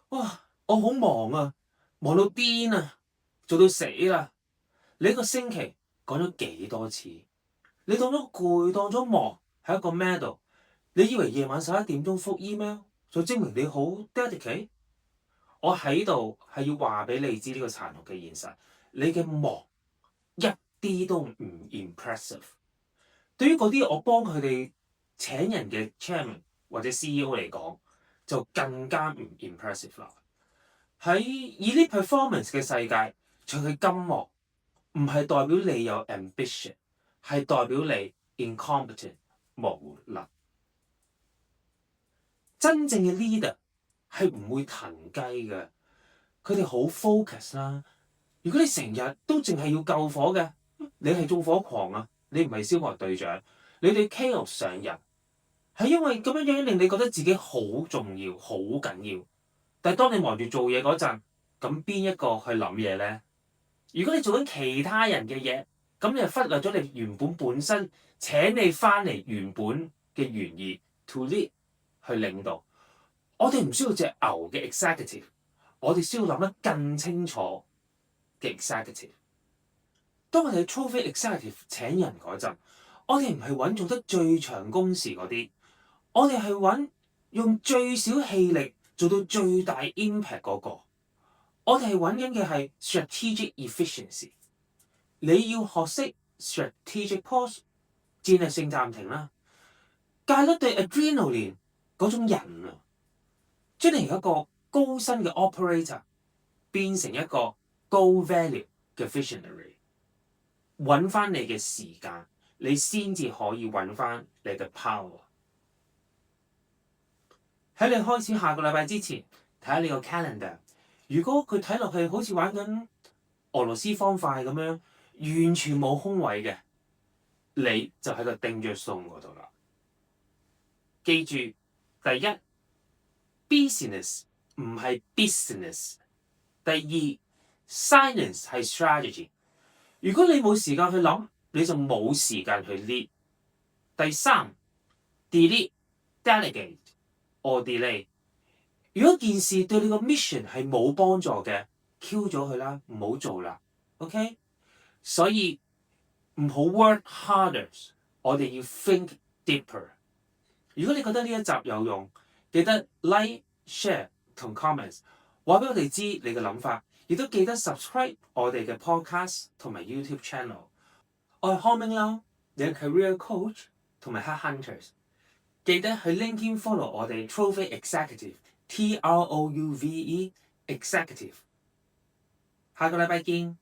哇！我好忙啊，忙到癲啊，做到死啦！你一個星期講咗幾多次？你當咗攰，當咗忙係一個 medal？你以為夜晚11點鐘覆 email 就證明你好 dedicate？我喺度係要話俾你知呢個殘酷嘅現實，你嘅忙一啲都唔 impressive。對於嗰啲我幫佢哋請人嘅 chairman 或者 CEO 嚟講，就更加唔 impressive 啦。喺 elite performance 嘅世界，除去金幕，唔係代表你有 ambition， 係代表你 incompetent 無能。真正嘅 leader 係唔會騰雞嘅，佢哋好 focus 啦。如果你成日都淨係要救火嘅，你係縱火狂啊！你唔係消防隊長，你對 chaos 上癮，係因為咁樣樣令你覺得自己好重要、好緊要。但係當你忙住做嘢嗰陣，咁邊一個去諗嘢咧？如果你做緊其他人嘅嘢，咁你就忽略咗你原本身請你翻嚟原本嘅原意 to lead 去領導。我哋唔需要隻牛嘅 executive， 我哋需要諗得更清楚嘅 executive。當我哋 trophy executive 請人嗰陣，我哋唔係揾做得最長工時嗰啲，我哋係揾用最少氣力做到最大 impact 嗰個。我哋係揾緊嘅係 strategic efficiency。你要學識 strategic pause 戰略性暫停啦，戒甩對 adrenaline 嗰種人啊，將你由一個高薪嘅 operator 變成一個高 value 嘅 visionary。揾翻你嘅時間，你先至可以揾翻你嘅 power。喺你開始下個禮拜之前，睇下你個 calendar。如果佢睇落去好似玩緊俄羅斯方塊咁樣，完全冇空位嘅，你就喺個 danger zone 嗰度啦。記住，第一 business 唔係 business。第二 silence 係 strategy。如果你冇時間去諗，你就冇時間去 lead。第三 delete、delegate or delay。如果件事對你個 mission 係冇幫助嘅，Q 咗佢啦，唔好做啦。OK， 所以唔好 work harder， 我哋要 think deeper。如果你覺得呢一集有用，記得 like、share 同 comments， 話俾我哋知你嘅諗法，亦都記得 subscribe 我哋嘅 podcast 同埋 YouTube channel。我係康明lauw，你係 career coach 同埋 headhunters， 記得去 LinkedIn follow 我哋 Trophy Executive TROUVE Executive。下個禮拜見。